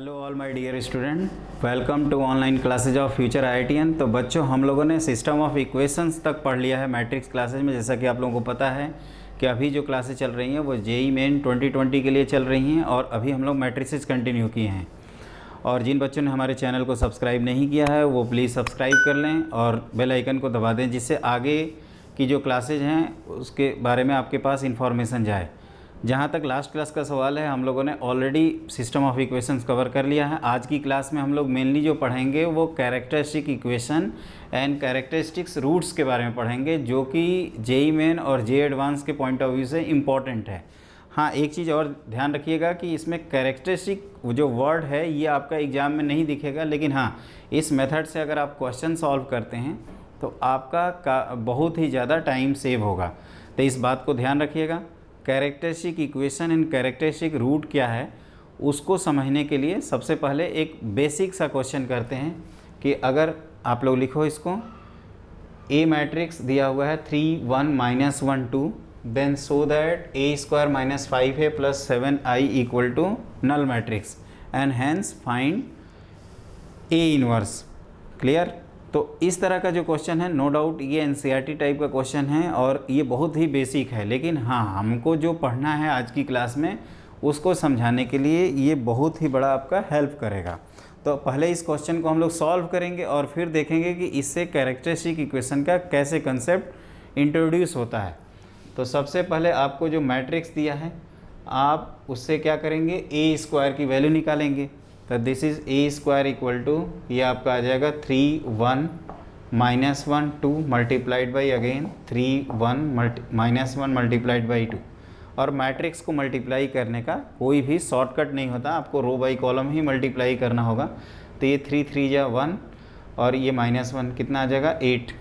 Hello all my dear student, welcome to online classes of future IITian. तो बच्चों, हम लोगों ने सिस्टम ऑफ इक्वेशंस तक पढ़ लिया है मैट्रिक्स क्लासेज में। जैसा कि आप लोगों को पता है कि अभी जो क्लासेज चल रही हैं वो जेई मेन 2020 के लिए चल रही हैं और अभी हम लोग मैट्रिसेस कंटिन्यू किए हैं। और जिन बच्चों ने हमारे चैनल को सब्सक्राइब नहीं किया है वो प्लीज़ सब्सक्राइब कर लें और बेल आइकन को दबा दें, जिससे आगे की जो क्लासेज हैं उसके बारे में आपके पास इंफॉर्मेशन जाए। जहाँ तक लास्ट क्लास का सवाल है, हम लोगों ने already system of equations cover कर लिया है। आज की क्लास में हम लोग मेनली जो पढ़ेंगे वो characteristic equation and characteristics roots के बारे में पढ़ेंगे, जो कि जेई मेन और जे एडवांस के पॉइंट ऑफ व्यू से इम्पॉर्टेंट है। हाँ, एक चीज़ और ध्यान रखिएगा कि इसमें कैरेक्टरिस्टिक जो वर्ड है ये आपका एग्ज़ाम में नहीं दिखेगा, लेकिन हाँ, इस मेथड से अगर आप क्वेश्चन सॉल्व करते हैं तो आपका बहुत ही ज़्यादा टाइम सेव होगा। तो इस बात को ध्यान रखिएगा। Characteristic equation and characteristic root क्या है उसको समझने के लिए सबसे पहले एक बेसिक सा क्वेश्चन करते हैं कि अगर आप लोग लिखो इसको, ए मैट्रिक्स दिया हुआ है 3 1 -1 2, then so that A square minus 5a plus 7i equal to null matrix and hence find A inverse. Clear? तो इस तरह का जो क्वेश्चन है, नो डाउट ये एनसीईआरटी टाइप का क्वेश्चन है और ये बहुत ही बेसिक है, लेकिन हाँ, हमको जो पढ़ना है आज की क्लास में उसको समझाने के लिए ये बहुत ही बड़ा आपका हेल्प करेगा। तो पहले इस क्वेश्चन को हम लोग सॉल्व करेंगे और फिर देखेंगे कि इससे कैरेक्टरिस्टिक इक्वेशन का कैसे कंसेप्ट इंट्रोड्यूस होता है। तो सबसे पहले आपको जो मैट्रिक्स दिया है आप उससे क्या करेंगे, ए स्क्वायर की वैल्यू निकालेंगे। तो this is A square equal to, ये आपका आ जाएगा 3 1 -1 2 multiplied by again 3 1 -1 multiplied by 2। और मैट्रिक्स को मल्टीप्लाई करने का कोई भी शॉर्टकट नहीं होता, आपको रो बाई कॉलम ही मल्टीप्लाई करना होगा। तो ये 3 3 जा 1 और ये -1 कितना आ जाएगा 8।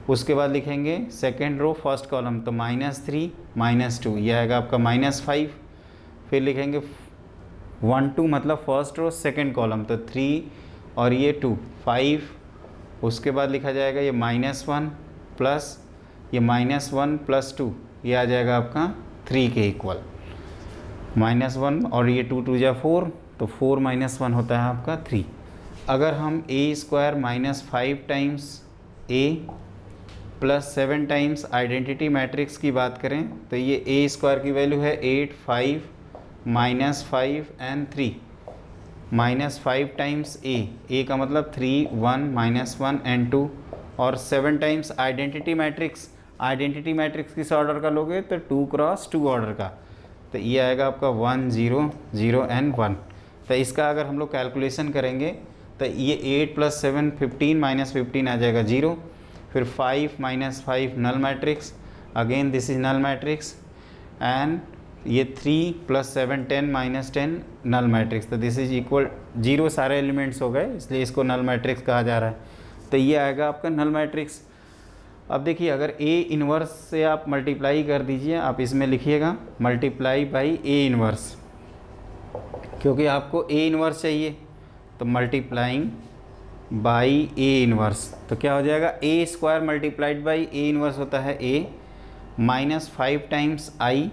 उसके बाद लिखेंगे सेकेंड रो फर्स्ट कॉलम, तो -3 -2 ये आएगा आपका -5। फिर लिखेंगे 1 2 मतलब फर्स्ट रो सेकेंड कॉलम, तो 3 और ये 2 5। उसके बाद लिखा जाएगा ये -1 प्लस ये -1 प्लस 2, ये आ जाएगा आपका 3 के इक्वल। -1 और ये 2 2 जा 4, तो 4 -1 होता है आपका 3। अगर हम ए square -5 times A plus 7 times identity matrix की बात करें तो ये ए स्क्वायर की वैल्यू है 8 5 -5 एंड 3। -5 टाइम्स ए का मतलब 3 1 -1 एंड 2, और 7 टाइम्स आइडेंटिटी मैट्रिक्स किस ऑर्डर का लोगे तो 2 क्रॉस 2 ऑर्डर का, तो ये आएगा आपका 1 0 0 एंड 1। तो इसका अगर हम लोग कैलकुलेशन करेंगे तो ये 8 + 7 15 -15 आ जाएगा 0। फिर 5 -5 null matrix, again this is null matrix, and ये 3 + 7 10 -10 नल मैट्रिक्स, तो दिस इज इक्वल 0। सारे एलिमेंट्स हो गए इसलिए इसको नल मैट्रिक्स कहा जा रहा है। तो ये आएगा आपका नल मैट्रिक्स। अब देखिए, अगर ए इनवर्स से आप मल्टीप्लाई कर दीजिए, आप इसमें लिखिएगा मल्टीप्लाई बाई ए इनवर्स, क्योंकि आपको ए इनवर्स चाहिए, तो मल्टीप्लाइंग बाई ए इनवर्स, तो क्या हो जाएगा A square multiplied by A inverse होता है A -5 times I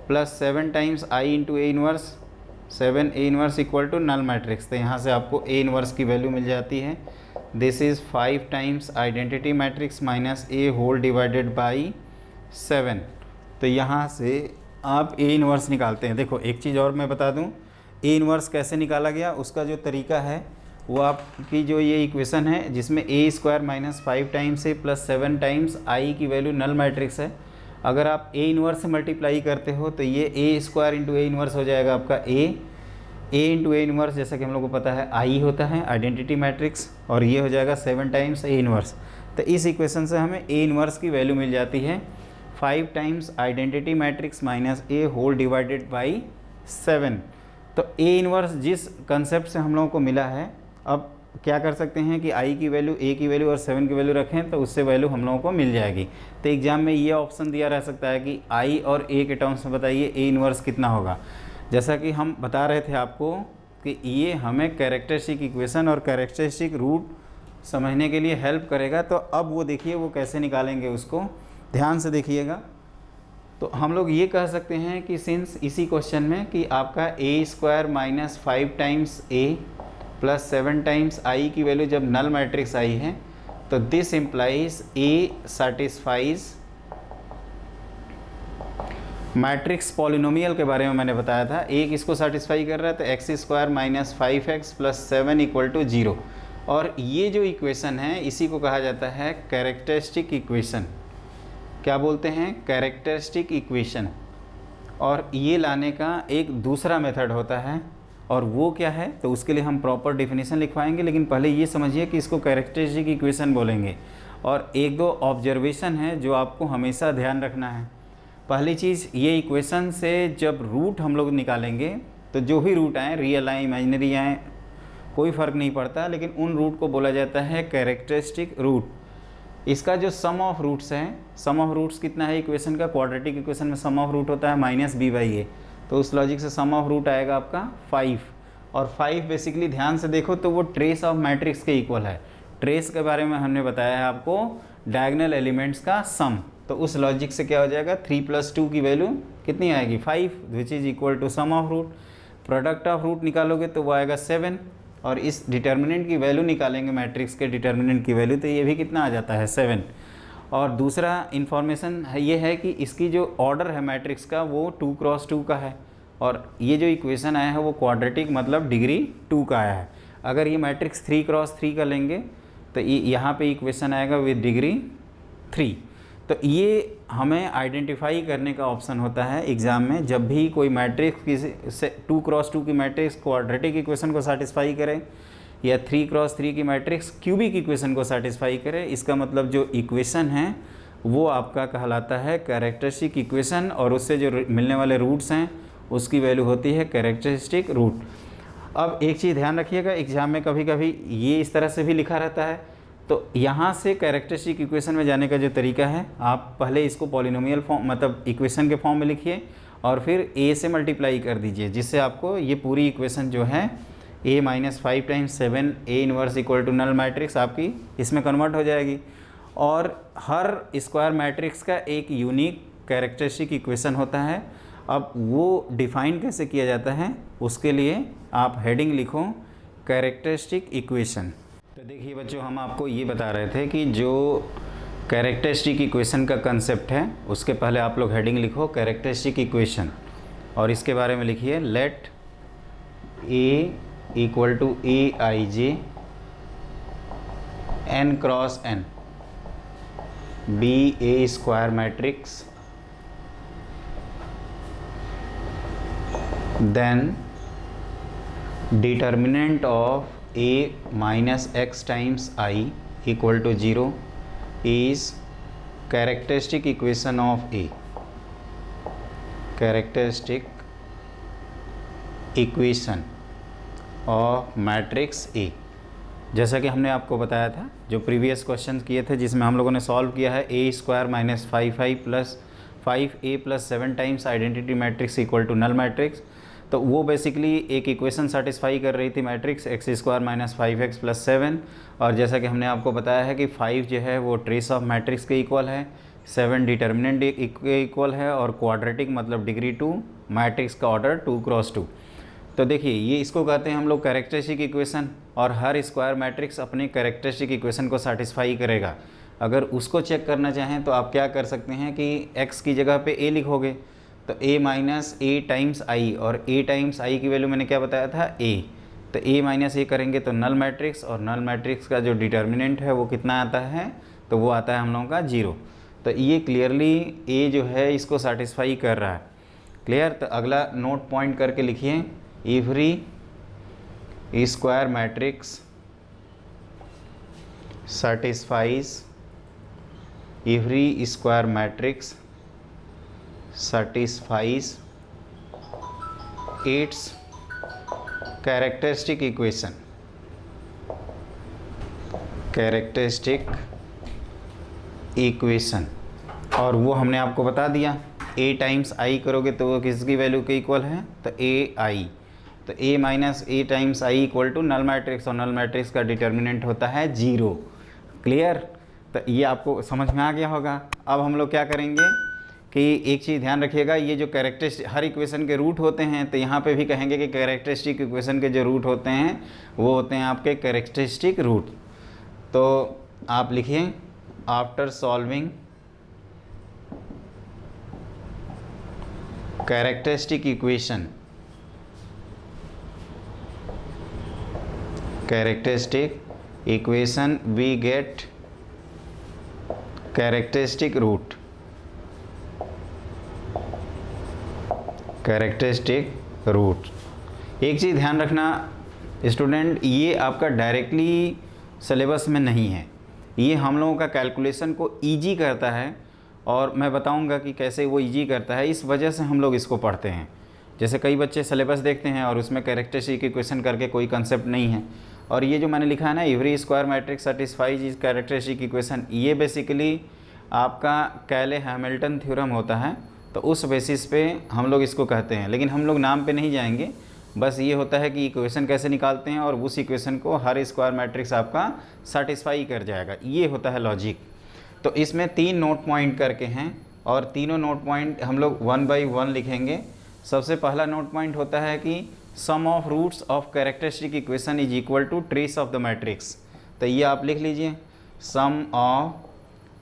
plus 7 times I into A inverse, 7 A inverse equal to null matrix. तो यहाँ से आपको ए इनवर्स की वैल्यू मिल जाती है, this is 5 times identity matrix minus A whole divided by 7। तो यहाँ से आप ए इनवर्स निकालते हैं। देखो, एक चीज़ और मैं बता दूँ, ए इनवर्स कैसे निकाला गया उसका जो तरीका है वो आपकी जो ये इक्वेशन है जिसमें A square -5 times A plus 7 times I की वैल्यू नल मैट्रिक्स है, अगर आप ए इनवर्स से मल्टीप्लाई करते हो तो ये ए स्क्वायर इंटू ए इनवर्स हो जाएगा आपका ए इंटू ए इनवर्स, जैसा कि हम लोग को पता है आई होता है आइडेंटिटी मैट्रिक्स, और ये हो जाएगा 7 टाइम्स ए इनवर्स। तो इस इक्वेशन से हमें ए इनवर्स की वैल्यू मिल जाती है 5 times identity matrix minus A whole divided by 7। तो ए इनवर्स जिस कंसेप्ट से हम लोगों को मिला है, अब क्या कर सकते हैं कि आई की वैल्यू, ए की वैल्यू और 7 की वैल्यू रखें तो उससे वैल्यू हम लोगों को मिल जाएगी। तो एग्जाम में ये ऑप्शन दिया रह सकता है कि आई और ए के टर्म्स में बताइए ए इनवर्स कितना होगा। जैसा कि हम बता रहे थे आपको कि ये हमें कैरेक्टरिस्टिक इक्वेशन और कैरेक्टरिस्टिक रूट समझने के लिए हेल्प करेगा। तो अब वो देखिए वो कैसे निकालेंगे, उसको ध्यान से देखिएगा। तो हम लोग ये कह सकते हैं कि सिंस इसी क्वेश्चन में कि आपका A square minus 5 times A plus 7 times I की वैल्यू जब नल मैट्रिक्स आई है, तो this implies A satisfies matrix polynomial के बारे में मैंने बताया था। ए किसको सेटिस्फाई कर रहा है, तो x square minus 5x plus 7 equal to 0। और ये जो इक्वेशन है इसी को कहा जाता है कैरेक्टरिस्टिक इक्वेशन। क्या बोलते हैं, कैरेक्टरिस्टिक इक्वेशन। और ये लाने का एक दूसरा मेथड होता है, और वो क्या है, तो उसके लिए हम प्रॉपर डिफिनीशन लिखवाएंगे, लेकिन पहले ये समझिए कि इसको कैरेक्टरिस्टिक इक्वेशन बोलेंगे। और एक दो ऑब्जर्वेशन है जो आपको हमेशा ध्यान रखना है। पहली चीज़, ये इक्वेशन से जब रूट हम लोग निकालेंगे तो जो भी रूट आए, रियल आए इमेजिनरी आए, कोई फ़र्क नहीं पड़ता, लेकिन उन रूट को बोला जाता है कैरेक्टरिस्टिक रूट। इसका जो सम ऑफ रूट्स है, सम ऑफ रूट्स कितना है इक्वेशन का, क्वाड्रेटिक इक्वेशन में सम ऑफ रूट होता है माइनस बी बाई ए, तो उस लॉजिक से सम ऑफ रूट आएगा आपका 5। और 5 बेसिकली ध्यान से देखो तो वो ट्रेस ऑफ मैट्रिक्स के इक्वल है। ट्रेस के बारे में हमने बताया है आपको, डायगोनल एलिमेंट्स का सम। तो उस लॉजिक से क्या हो जाएगा, 3 + 2 की वैल्यू कितनी आएगी, 5, which is equal to sum of root. Product of root निकालोगे तो वो आएगा 7, और इस डिटर्मिनेंट की वैल्यू निकालेंगे मैट्रिक्स के डिटर्मिनेंट की वैल्यू, तो ये भी कितना आ जाता है 7। और दूसरा इन्फॉर्मेशन ये है कि इसकी जो ऑर्डर है मैट्रिक्स का वो 2 × 2 का है, और ये जो इक्वेशन आया है वो क्वाड्रेटिक मतलब डिग्री 2 का आया है। अगर ये मैट्रिक्स 3 × 3 का लेंगे तो ये यहाँ पे इक्वेशन आएगा विद डिग्री 3। तो ये हमें आइडेंटिफाई करने का ऑप्शन होता है एग्ज़ाम में, जब भी कोई मैट्रिक्स किसी से 2 × 2 की मैट्रिक्स क्वाड्रेटिक इक्वेशन को सेटिस्फाई करे या 3 × 3 की मैट्रिक्स क्यूबिक इक्वेशन को सेटिस्फाई करे, इसका मतलब जो इक्वेशन है वो आपका कहलाता है कैरेक्टरिस्टिक इक्वेशन, और उससे जो मिलने वाले रूट्स हैं उसकी वैल्यू होती है कैरेक्टरिस्टिक रूट। अब एक चीज़ ध्यान रखिएगा, एग्ज़ाम में कभी कभी ये इस तरह से भी लिखा रहता है, तो यहाँ से कैरेक्टरिस्टिक इक्वेशन में जाने का जो तरीका है, आप पहले इसको पॉलिनोमियल फॉर्म मतलब इक्वेशन के फॉर्म में लिखिए और फिर a से मल्टीप्लाई कर दीजिए, जिससे आपको ये पूरी इक्वेशन जो है a - 5 times 7 A inverse equal to null matrix आपकी इसमें कन्वर्ट हो जाएगी। और हर स्क्वायर मैट्रिक्स का एक यूनिक कैरेक्टरिस्टिक इक्वेशन होता है। अब वो डिफ़ाइन कैसे किया जाता है, उसके लिए आप हेडिंग लिखो कैरेक्टरिस्टिक इक्वेशन। तो देखिए बच्चों, हम आपको ये बता रहे थे कि जो कैरेक्टरिस्टिक इक्वेशन का कंसेप्ट है उसके पहले आप लोग हेडिंग लिखो कैरेक्टरिस्टिक इक्वेशन, और इसके बारे में लिखिए let A equal to Aij n × n be a square matrix, then determinant of a minus x times I equal to 0 is characteristic equation of A, characteristic equation of matrix A। जैसा कि हमने आपको बताया था जो previous question किए थे जिसमें हम लोगों ने सॉल्व किया है a square minus 5i plus 5a plus 7 times identity matrix equal to null matrix. तो वो बेसिकली एक इक्वेशन सेटिस्फाई कर रही थी matrix x square minus 5x plus 7, और जैसा कि हमने आपको बताया है कि 5 जो है वो ट्रेस ऑफ मैट्रिक्स के इक्वल है, 7 डिटर्मिनेंट के इक्वल है, और क्वाड्रेटिक मतलब डिग्री 2, मैट्रिक्स का ऑर्डर 2 × 2। तो देखिए ये इसको कहते हैं हम लोग कैरेक्टरिस्टिक इक्वेशन, और हर स्क्वायर मैट्रिक्स अपने कैरेक्टरिस्टिक इक्वेशन को सेटिस्फाई करेगा। अगर उसको चेक करना चाहें तो आप क्या कर सकते हैं कि x की जगह पे a लिखोगे, तो a minus a times i, और a टाइम्स i की वैल्यू मैंने क्या बताया था a, तो a माइनस a करेंगे तो नल मैट्रिक्स, और नल मैट्रिक्स का जो डिटर्मिनेंट है वो कितना आता है, तो वो आता है हम लोगों का 0। तो ये क्लियरली a जो है इसको सेटिस्फाई कर रहा है। क्लियर। तो अगला नोट पॉइंट करके लिखिए, every square matrix satisfies, every square matrix satisfies its characteristic equation, characteristic equation। और वो हमने आपको बता दिया, a टाइम्स i करोगे तो वो किसकी वैल्यू के इक्वल है, तो ai, तो a minus a times i equal to null matrix, और नल मैट्रिक्स का डिटर्मिनेंट होता है 0। क्लियर। तो ये आपको समझ में आ गया होगा। अब हम लोग क्या करेंगे, कि एक चीज़ ध्यान रखिएगा, ये जो कैरेक्टरिस्टिक हर इक्वेशन के रूट होते हैं, तो यहाँ पे भी कहेंगे कि कैरेक्टरिस्टिक इक्वेशन के जो रूट होते हैं वो होते हैं आपके कैरेक्टरिस्टिक रूट। तो आप लिखिए after solving characteristic equation, we get characteristic root, एक चीज़ ध्यान रखना स्टूडेंट, ये आपका डायरेक्टली सिलेबस में नहीं है, ये हम लोगों का कैलकुलेशन को ईजी करता है, और मैं बताऊंगा कि कैसे वो ईजी करता है। इस वजह से हम लोग इसको पढ़ते हैं। जैसे कई बच्चे सिलेबस देखते हैं और उसमें कैरेक्टरिस्टिक इक्वेशन करके कोई कंसेप्ट नहीं है, और ये जो मैंने लिखा है ना, every square matrix satisfies is characteristic equation, ये बेसिकली आपका कैले हैमिल्टन थ्योरम होता है। तो उस बेसिस पे हम लोग इसको कहते हैं, लेकिन हम लोग नाम पे नहीं जाएंगे, बस ये होता है कि इक्वेशन कैसे निकालते हैं और उस इक्वेशन को हर स्क्वायर मैट्रिक्स आपका सेटिस्फाई कर जाएगा, ये होता है लॉजिक। तो इसमें 3 नोट पॉइंट करके हैं, और तीनों नोट पॉइंट हम लोग 1 बाई 1 लिखेंगे। सबसे पहला नोट पॉइंट होता है कि sum of roots of characteristic equation is equal to trace of the matrix. तो ये आप लिख लीजिए, sum of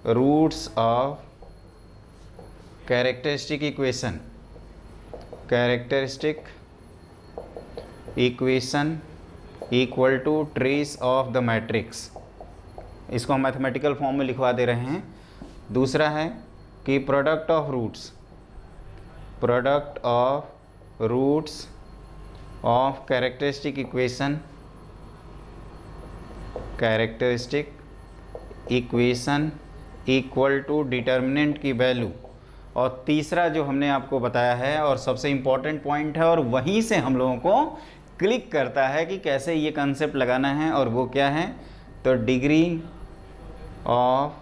roots of characteristic equation equal to trace of the matrix. इसको हम मैथमेटिकल फॉर्म में लिखवा दे रहे हैं। दूसरा है कि product of roots of characteristic equation equal to determinant की वैल्यू। और तीसरा जो हमने आपको बताया है और सबसे इम्पॉर्टेंट पॉइंट है, और वहीं से हम लोगों को क्लिक करता है कि कैसे ये कंसेप्ट लगाना है, और वो क्या है, तो degree of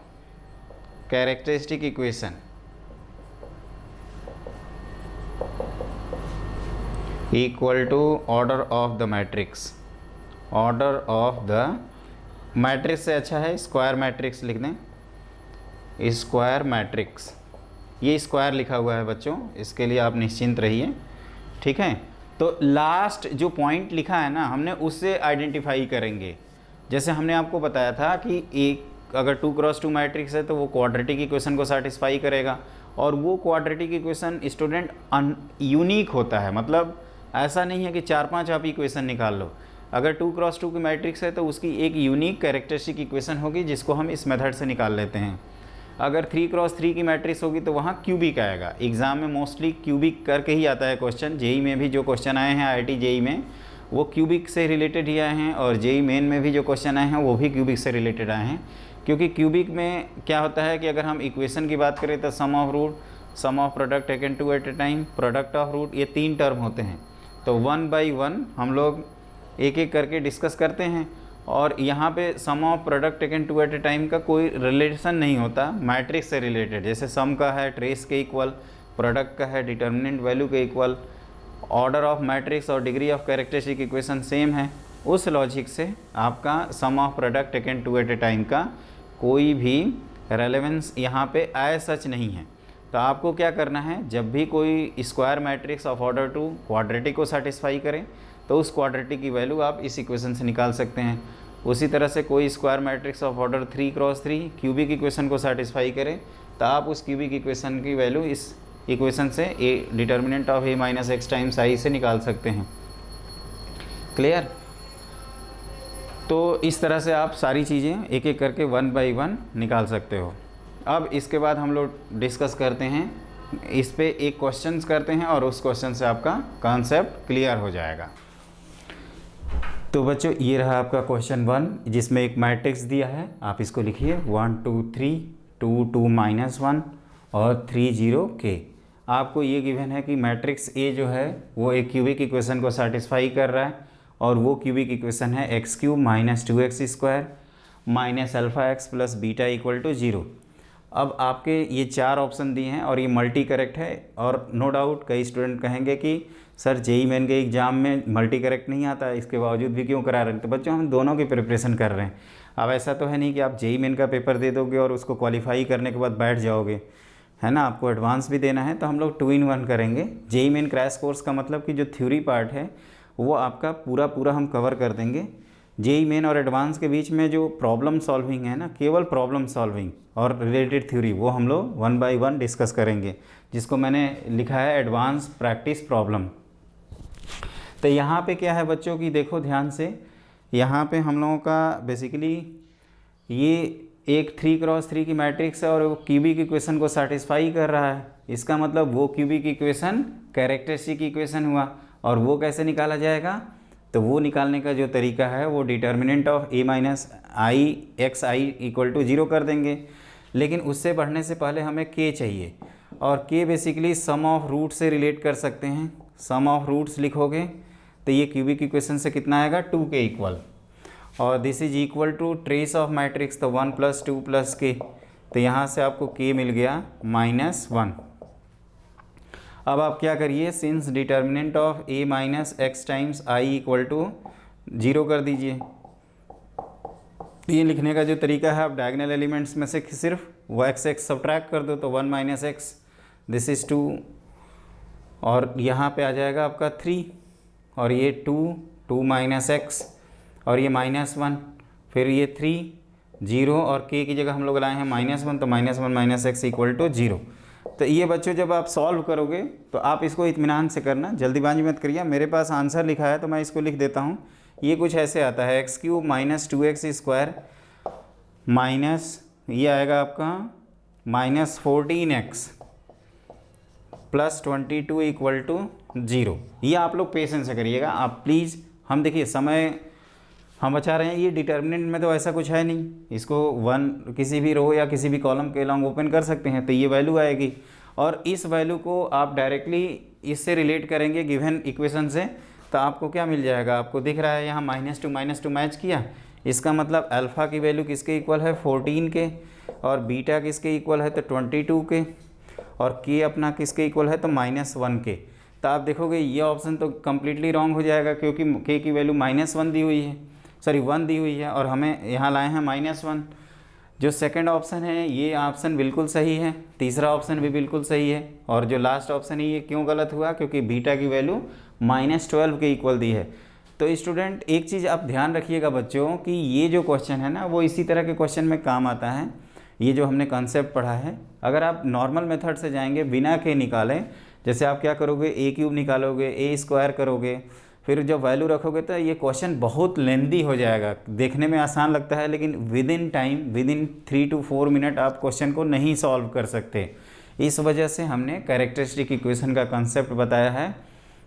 characteristic equation equal to order of the matrix. Order of the matrix से अच्छा है स्क्वायर मैट्रिक्स लिख दें, स्क्वायर मैट्रिक्स। ये स्क्वायर लिखा हुआ है बच्चों, इसके लिए आप निश्चिंत रहिए, ठीक है। तो लास्ट जो पॉइंट लिखा है ना, हमने उससे आइडेंटिफाई करेंगे। जैसे हमने आपको बताया था कि एक अगर 2x2 मैट्रिक्स है तो वो क्वाड्रेटिक इक्वेशन को सेटिस्फाई करेगा, और वो क्वाड्रेटिक इक्वेशन स्टूडेंट यूनिक होता है, मतलब ऐसा नहीं है कि 4-5 आप इक्वेशन निकाल लो। अगर 2x2 की मैट्रिक्स है तो उसकी एक यूनिक कैरेक्टरिस्टिक इक्वेशन होगी, जिसको हम इस मेथड से निकाल लेते हैं। अगर 3x3 की मैट्रिक्स होगी तो वहाँ क्यूबिक आएगा। एग्ज़ाम में मोस्टली क्यूबिक करके ही आता है क्वेश्चन। जेई में भी जो क्वेश्चन आए हैं IIT जेई में, वो क्यूबिक से रिलेटेड ही आए हैं, और जेई मेन में भी जो क्वेश्चन आए हैं वो भी क्यूबिक से रिलेटेड आए हैं। क्योंकि क्यूबिक में क्या होता है कि अगर हम इक्वेशन की बात करें तो sum of root, sum of product taken two at a time, product of root, ये 3 टर्म होते हैं। तो 1 बाई 1 हम लोग एक एक करके डिस्कस करते हैं, और यहाँ पे sum of product taken two at a time का कोई रिलेशन नहीं होता मैट्रिक्स से रिलेटेड। जैसे सम का है ट्रेस के इक्वल, प्रोडक्ट का है डिटर्मिनेंट वैल्यू के इक्वल, ऑर्डर ऑफ मैट्रिक्स और degree of characteristic equation same है। उस लॉजिक से आपका sum of product taken two at a time का कोई भी रेलेवेंस यहाँ पे एज सच नहीं है। तो आपको क्या करना है, जब भी कोई square matrix of order 2 quadratic को सेटिस्फाई करें तो उस क्वाड्रेटिक की वैल्यू आप इस इक्वेशन से निकाल सकते हैं। उसी तरह से कोई square matrix of order 3x3 cubic equation को सेटिस्फाई करें तो आप उस क्यूबिक इक्वेशन की वैल्यू इस इक्वेशन से ए determinant of a - x times i से निकाल सकते हैं। क्लियर? तो इस तरह से आप सारी चीज़ें एक एक करके 1 बाई 1 निकाल सकते हो। अब इसके बाद हम लोग डिस्कस करते हैं, इस पे एक क्वेश्चंस करते हैं, और उस क्वेश्चन से आपका कॉन्सेप्ट क्लियर हो जाएगा। तो बच्चों ये रहा आपका क्वेश्चन 1, जिसमें एक मैट्रिक्स दिया है, आप इसको लिखिए 1 2 3 2 2 -1 और 3 0 k। आपको ये गिवन है कि मैट्रिक्स ए जो है वो एक क्यूबिक इक्वेशन को सेटिस्फाई कर रहा है, और वो क्यूबिक इक्वेशन है x³ - 2x² - αx + β = 0। अब आपके ये 4 ऑप्शन दिए हैं और ये मल्टी करेक्ट है, और नो डाउट कई स्टूडेंट कहेंगे कि सर जेई मेन के एग्ज़ाम में मल्टी करेक्ट नहीं आता, इसके बावजूद भी क्यों करा रहे हैं। तो बच्चों हम दोनों की प्रिपरेशन कर रहे हैं। अब ऐसा तो है नहीं कि आप जेई मेन का पेपर दे दोगे और उसको क्वालिफाई करने के बाद बैठ जाओगे। है ना, आपको एडवांस भी देना है, तो हम लोग 2 in 1 करेंगे। जेईई मेन क्रैश कोर्स का मतलब कि जो थ्योरी पार्ट है वो आपका पूरा हम कवर कर देंगे। जेईई मेन और एडवांस के बीच में जो प्रॉब्लम सॉल्विंग है ना, केवल प्रॉब्लम सॉल्विंग और रिलेटेड थ्योरी, वो हम लोग 1 by 1 डिस्कस करेंगे, जिसको मैंने लिखा है एडवांस प्रैक्टिस प्रॉब्लम। तो यहाँ पे क्या है बच्चों की, देखो ध्यान से, यहाँ पे हम लोगों का बेसिकली ये एक 3x3 की मैट्रिक्स है और वो क्यूबिक इक्वेशन को सेटिस्फाई कर रहा है। इसका मतलब वो क्यूबिक इक्वेशन कैरेक्टरिस्टिक इक्वेशन हुआ, और वो कैसे निकाला जाएगा, तो वो निकालने का जो तरीका है वो determinant of a minus I x I equal to 0 कर देंगे। लेकिन उससे बढ़ने से पहले हमें k चाहिए, और k basically sum of root से रिलेट कर सकते हैं। सम ऑफ रूट्स लिखोगे तो ये क्यूबिक इक्वेशन से कितना आएगा, 2k इक्वल, और this is equal to trace of matrix, तो 1 + 2 + k, तो यहाँ से आपको k मिल गया -1। अब आप क्या करिए, since determinant of a minus x times I equal to 0 कर दीजिए। ये लिखने का जो तरीका है, आप डायगोनल एलिमेंट्स में से सिर्फ वो x सब्ट्रैक्ट कर दो, तो 1 - x, दिस इज़ 2, और यहाँ पे आ जाएगा आपका 3, और ये 2 - x, और ये -1, फिर ये 3 0, और k की जगह हम लोग लाए हैं -1, तो -1 - x इक्वल टू 0। तो ये बच्चों जब आप सॉल्व करोगे तो आप इसको इत्मीनान से करना, जल्दीबाजी मत करिए। मेरे पास आंसर लिखा है तो मैं इसको लिख देता हूँ। ये कुछ ऐसे आता है, x³ - 2x² माइनस, ये आएगा आपका -14x + 22 इक्वल टू 0। ये आप लोग पेशेंस से करिएगा आप प्लीज़। हम देखिए समय हम बचा रहे हैं, ये डिटर्मिनेंट में तो ऐसा कुछ है नहीं, इसको 1 किसी भी रो या किसी भी कॉलम के लॉन्ग ओपन कर सकते हैं, तो ये वैल्यू आएगी, और इस वैल्यू को आप डायरेक्टली इससे रिलेट करेंगे गिवन इक्वेशन से, तो आपको क्या मिल जाएगा, आपको दिख रहा है यहाँ -2 मैच किया। इसका मतलब अल्फ़ा की वैल्यू किसके इक्वल है, 14 के, और बीटा किसके इक्वल है, तो 22 के, और के अपना किसके इक्वल है, तो -1 के। तो आप देखोगे ये ऑप्शन तो कम्प्लीटली रॉन्ग हो जाएगा, क्योंकि के की वैल्यू -1 दी हुई है, सॉरी 1 दी हुई है, और हमें यहाँ लाए हैं -1। जो सेकंड ऑप्शन है ये ऑप्शन बिल्कुल सही है, तीसरा ऑप्शन भी बिल्कुल सही है, और जो लास्ट ऑप्शन है ये क्यों गलत हुआ, क्योंकि बीटा की वैल्यू -12 के इक्वल दी है। तो स्टूडेंट एक चीज़ आप ध्यान रखिएगा बच्चों कि ये जो क्वेश्चन है ना, वो इसी तरह के क्वेश्चन में काम आता है। ये जो हमने कॉन्सेप्ट पढ़ा है, अगर आप नॉर्मल मेथड से जाएंगे बिना के निकालें, जैसे आप क्या करोगे, a³ निकालोगे, a² करोगे, फिर जब वैल्यू रखोगे तो ये क्वेश्चन बहुत लेंदी हो जाएगा। देखने में आसान लगता है, लेकिन विद इन 3 to 4 मिनट आप क्वेश्चन को नहीं सॉल्व कर सकते। इस वजह से हमने कैरेक्टरिस्टिक इक्वेशन का कंसेप्ट बताया है,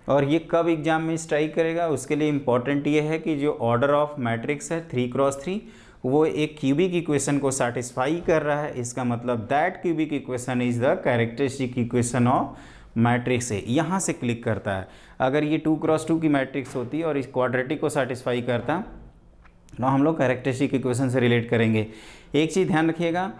और ये कब एग्जाम में स्ट्राइक करेगा उसके लिए इम्पॉर्टेंट ये है कि जो ऑर्डर ऑफ मैट्रिक्स है 3x3 वो एक क्यूबिक इक्वेशन को सेटिस्फाई कर रहा है। इसका मतलब that cubic equation is the characteristic equation of matrix है, यहाँ से क्लिक करता है। अगर ये 2x2 की मैट्रिक्स होती और इस क्वाड्रेटिक को सेटिस्फाई करता तो हम लोग कैरेक्टरिस्टिक इक्वेशन से रिलेट करेंगे। एक चीज़ ध्यान रखिएगा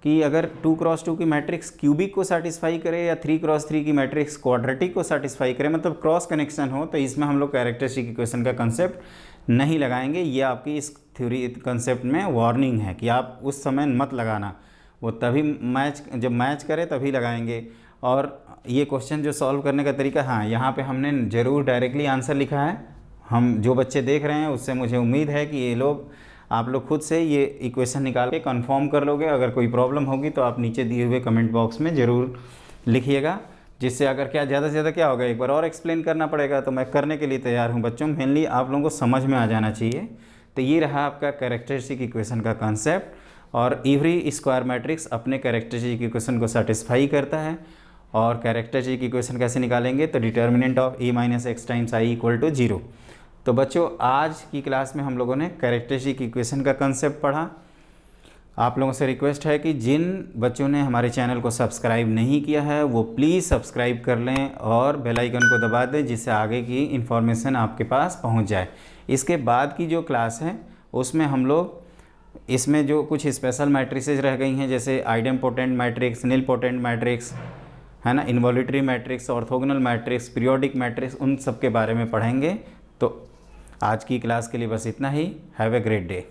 कि अगर 2x2 की मैट्रिक्स क्यूबिक को सेटिस्फाई करे या 3x3 की मैट्रिक्स क्वाड्रेटिक को सेटिस्फाई करे, मतलब क्रॉस कनेक्शन हो, तो इसमें हम लोग कैरेक्टरिस्टिक इक्वेशन का कंसेप्ट नहीं लगाएंगे। ये आपकी इस थ्योरी कंसेप्ट में वार्निंग है कि आप उस समय मत लगाना, वो तभी जब मैच करे तभी लगाएंगे। और ये क्वेश्चन जो सॉल्व करने का तरीका, हाँ यहाँ पे हमने ज़रूर डायरेक्टली आंसर लिखा है। हम जो बच्चे देख रहे हैं उससे मुझे उम्मीद है कि ये लोग आप लोग खुद से ये इक्वेशन निकाल के कंफर्म कर लोगे। अगर कोई प्रॉब्लम होगी तो आप नीचे दिए हुए कमेंट बॉक्स में ज़रूर लिखिएगा, जिससे अगर क्या ज़्यादा से ज़्यादा क्या होगा, एक बार और एक्सप्लेन करना पड़ेगा, तो मैं करने के लिए तैयार हूँ बच्चों। मेनली आप लोगों को समझ में आ जाना चाहिए। तो ये रहा आपका कैरेक्टरिस्टिक इक्वेशन का कंसेप्ट, और एवरी स्क्वायर मैट्रिक्स अपने कैरेक्टरिस्टिक इक्वेशन को सेटिस्फाई करता है। और कैरेक्टरिस्टिक इक्वेशन कैसे निकालेंगे, तो determinant of a - x times i equal to 0। तो बच्चों आज की क्लास में हम लोगों ने कैरेक्टरिस्टिक इक्वेशन का कंसेप्ट पढ़ा। आप लोगों से रिक्वेस्ट है कि जिन बच्चों ने हमारे चैनल को सब्सक्राइब नहीं किया है वो प्लीज़ सब्सक्राइब कर लें और बेल आइकन को दबा दें, जिससे आगे की इन्फॉर्मेशन आपके पास पहुंच जाए। इसके बाद की जो क्लास है उसमें हम लोग इसमें जो कुछ स्पेशल मैट्रिसेज रह गई हैं, जैसे आइडेम्पोटेंट मैट्रिक्स, नीलपोटेंट मैट्रिक्स, है ना, involutory matrix, orthogonal matrix, periodic matrix, उन सब के बारे में पढ़ेंगे। तो आज की क्लास के लिए बस इतना ही। Have a great day.